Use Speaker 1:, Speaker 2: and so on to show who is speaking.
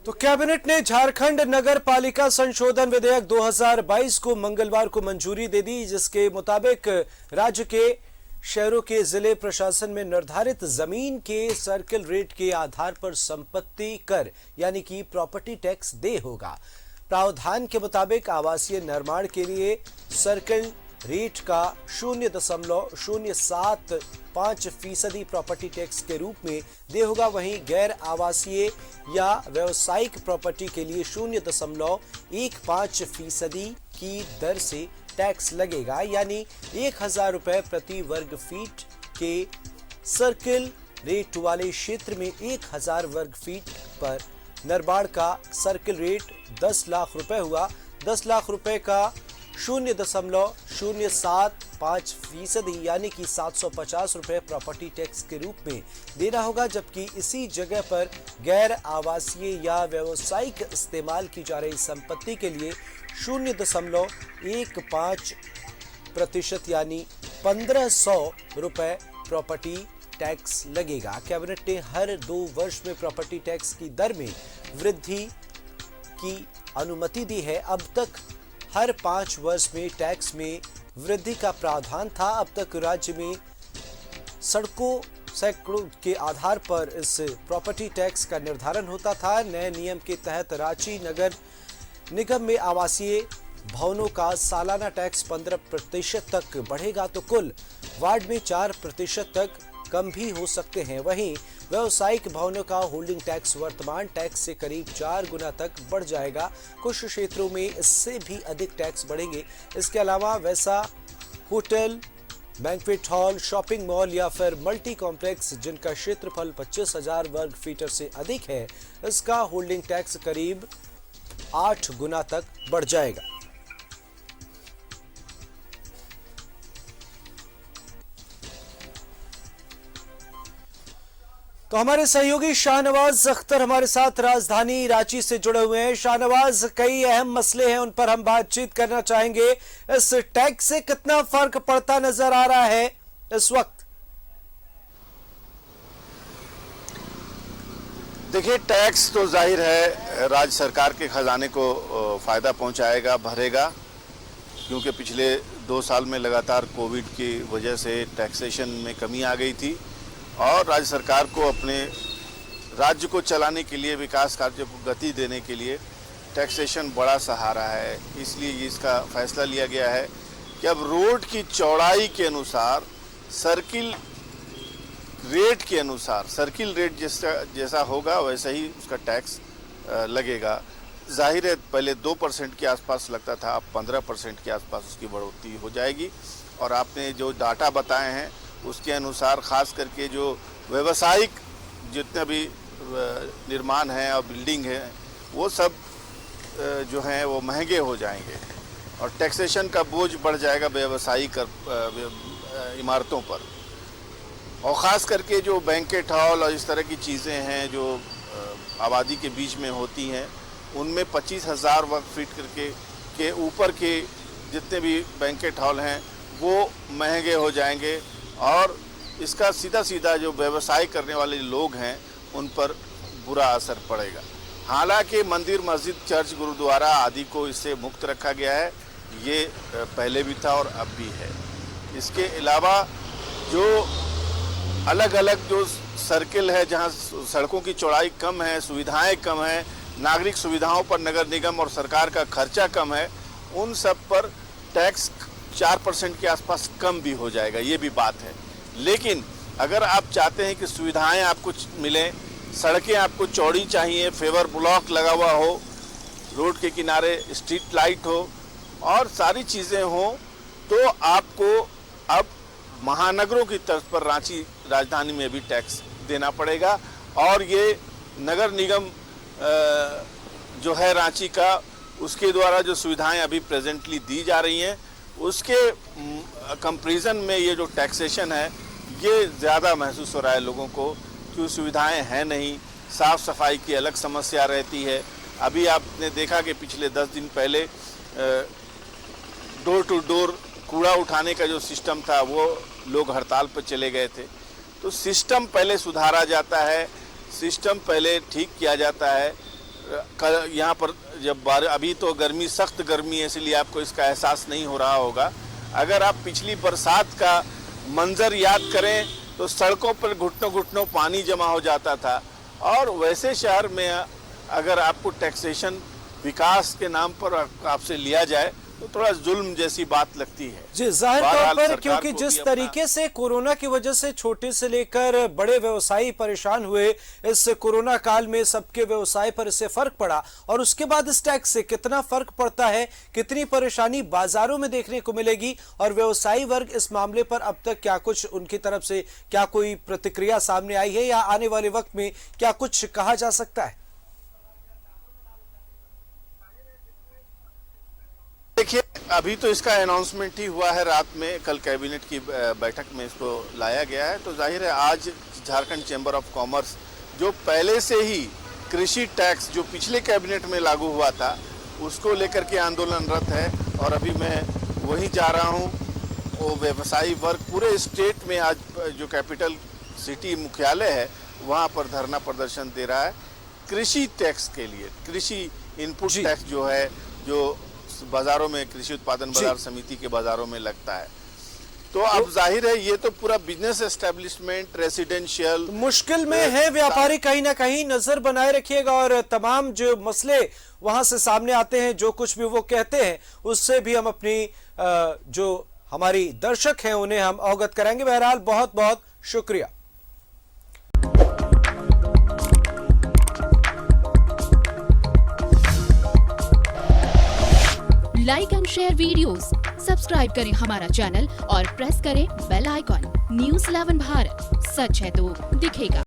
Speaker 1: तो कैबिनेट ने झारखंड नगर पालिका संशोधन विधेयक 2022 को मंगलवार को मंजूरी दे दी, जिसके मुताबिक राज्य के शहरों के जिले प्रशासन में निर्धारित जमीन के सर्किल रेट के आधार पर संपत्ति कर यानी कि प्रॉपर्टी टैक्स दे होगा। प्रावधान के मुताबिक आवासीय निर्माण के लिए सर्किल रेट का 0.075% प्रॉपर्टी टैक्स के रूप में दे होगा। वहीं गैर आवासीय या व्यवसायिक प्रॉपर्टी के लिए 0.15% की दर से टैक्स लगेगा, यानी 1000 रुपए प्रति वर्ग फीट के सर्किल रेट वाले क्षेत्र में 1000 वर्ग फीट पर निर्माण का सर्किल रेट 10 लाख रुपए हुआ। 10 लाख रुपए का 0.075% यानी कि 750 रुपए प्रॉपर्टी टैक्स के रूप में देना होगा, जबकि इसी जगह पर गैर आवासीय या व्यावसायिक इस्तेमाल की जा रही संपत्ति के लिए 0.15% यानी 1500 रुपए प्रॉपर्टी टैक्स लगेगा। कैबिनेट ने हर 2 वर्ष में प्रॉपर्टी टैक्स की दर में वृद्धि की अनुमति दी है। अब तक हर 5 वर्ष में टैक्स में वृद्धि का प्रावधान था। अब तक राज्य में सैकड़ों के आधार पर इस प्रॉपर्टी टैक्स का निर्धारण होता था। नए नियम के तहत रांची नगर निगम में आवासीय भवनों का सालाना टैक्स 15% तक बढ़ेगा, तो कुल वार्ड में 4% तक कम भी हो सकते हैं। वहीं व्यावसायिक भवनों का होल्डिंग टैक्स वर्तमान टैक्स से करीब 4 गुना तक बढ़ जाएगा। कुछ क्षेत्रों में इससे भी अधिक टैक्स बढ़ेंगे। इसके अलावा वैसा hotel, banquet hall, shopping mall या फिर मल्टी कॉम्प्लेक्स जिनका क्षेत्रफल 25,000 वर्ग फीट से अधिक है, इसका होल्डिंग टैक्स करीब 8 गुना तक बढ़ जाएगा। तो हमारे सहयोगी शाहनवाज अख्तर हमारे साथ राजधानी रांची से जुड़े हुए हैं। शाहनवाज, कई अहम मसले हैं, उन पर हम बातचीत करना चाहेंगे। इस टैक्स से कितना फर्क पड़ता नजर आ रहा है इस वक्त?
Speaker 2: देखिए, टैक्स तो जाहिर है राज्य सरकार के खजाने को फायदा पहुंचाएगा, भरेगा, क्योंकि पिछले 2 साल में लगातार कोविड की वजह से टैक्सेशन में कमी आ गई थी और राज्य सरकार को अपने राज्य को चलाने के लिए, विकास कार्य को गति देने के लिए टैक्सेशन बड़ा सहारा है। इसलिए इसका फैसला लिया गया है कि अब रोड की चौड़ाई के अनुसार सर्किल रेट के अनुसार सर्किल रेट जैसा होगा वैसा ही उसका टैक्स लगेगा। जाहिर है पहले 2% के आसपास लगता था, अब 15% के आसपास उसकी बढ़ोतरी हो जाएगी। और आपने जो डाटा बताए हैं उसके अनुसार खास करके जो व्यावसायिक जितने भी निर्माण हैं और बिल्डिंग है वो सब जो हैं वो महंगे हो जाएंगे और टैक्सेशन का बोझ बढ़ जाएगा व्यावसायिक इमारतों पर। और ख़ास करके जो बैंकेट हॉल और इस तरह की चीज़ें हैं जो आबादी के बीच में होती हैं, उनमें 25,000 वर्ग फीट के ऊपर के जितने भी बैंकेट हॉल हैं वो महंगे हो जाएंगे और इसका सीधा सीधा जो व्यवसाय करने वाले लोग हैं उन पर बुरा असर पड़ेगा। हालांकि मंदिर, मस्जिद, चर्च, गुरुद्वारा आदि को इससे मुक्त रखा गया है, ये पहले भी था और अब भी है। इसके अलावा जो अलग अलग जो सर्किल है जहां सड़कों की चौड़ाई कम है, सुविधाएं कम हैं, नागरिक सुविधाओं पर नगर निगम और सरकार का खर्चा कम है, उन सब पर टैक्स 4% के आसपास कम भी हो जाएगा, ये भी बात है। लेकिन अगर आप चाहते हैं कि सुविधाएं आपको मिलें, सड़कें आपको चौड़ी चाहिए, फेवर ब्लॉक लगा हुआ हो, रोड के किनारे स्ट्रीट लाइट हो और सारी चीज़ें हों, तो आपको अब महानगरों की तर्ज पर रांची राजधानी में भी टैक्स देना पड़ेगा। और ये नगर निगम जो है रांची का, उसके द्वारा जो सुविधाएं अभी प्रेजेंटली दी जा रही हैं उसके कंपैरिजन में ये जो टैक्सेशन है ये ज़्यादा महसूस हो रहा है लोगों को, क्योंकि सुविधाएं हैं नहीं, साफ़ सफाई की अलग समस्या रहती है। अभी आपने देखा कि पिछले 10 दिन पहले डोर टू डोर कूड़ा उठाने का जो सिस्टम था वो लोग हड़ताल पर चले गए थे। तो सिस्टम पहले सुधारा जाता है, सिस्टम पहले ठीक किया जाता है, यहाँ पर जब अभी तो गर्मी, सख्त गर्मी है, इसलिए आपको इसका एहसास नहीं हो रहा होगा। अगर आप पिछली बरसात का मंजर याद करें तो सड़कों पर घुटनों घुटनों पानी जमा हो जाता था। और वैसे शहर में अगर आपको टैक्सेशन विकास के नाम पर आपसे लिया जाए तो थोड़ा जुल्म जैसी बात लगती है।
Speaker 1: जी, जाहिर तौर पर क्योंकि जिस तरीके से कोरोना की वजह से छोटे से लेकर बड़े व्यवसायी परेशान हुए, इस कोरोना काल में सबके व्यवसाय पर इससे फर्क पड़ा और उसके बाद इस टैक्स से कितना फर्क पड़ता है, कितनी परेशानी बाजारों में देखने को मिलेगी और व्यवसायी वर्ग इस मामले पर अब तक क्या कुछ उनकी तरफ से क्या कोई प्रतिक्रिया सामने आई है या आने वाले वक्त में क्या कुछ कहा जा सकता है?
Speaker 2: देखिए, अभी तो इसका अनाउंसमेंट ही हुआ है रात में, कल कैबिनेट की बैठक में इसको लाया गया है। तो जाहिर है आज झारखंड चैम्बर ऑफ कॉमर्स जो पहले से ही कृषि टैक्स जो पिछले कैबिनेट में लागू हुआ था उसको लेकर के आंदोलनरत है और अभी मैं वहीं जा रहा हूं। वो व्यवसायी वर्ग पूरे स्टेट में आज जो कैपिटल सिटी मुख्यालय है वहां पर धरना प्रदर्शन दे रहा है कृषि टैक्स के लिए। कृषि इनपुट टैक्स जो है, जो बाजारों में कृषि उत्पादन बाजार समिति के बाजारों में लगता है। तो अब जाहिर है ये तो पूरा बिजनेस एस्टेब्लिशमेंट, रेसिडेंशियल
Speaker 1: मुश्किल में है। व्यापारी कहीं ना कहीं नजर बनाए रखिएगा और तमाम जो मसले वहां से सामने आते हैं, जो कुछ भी वो कहते हैं, उससे भी हम अपनी जो हमारी दर्शक हैं उन्हें हम अवगत कराएंगे। बहरहाल बहुत बहुत शुक्रिया।
Speaker 3: Like and share videos, subscribe करें हमारा चैनल और प्रेस करें बेल आइकॉन। न्यूज़ 11 भारत, सच है तो दिखेगा।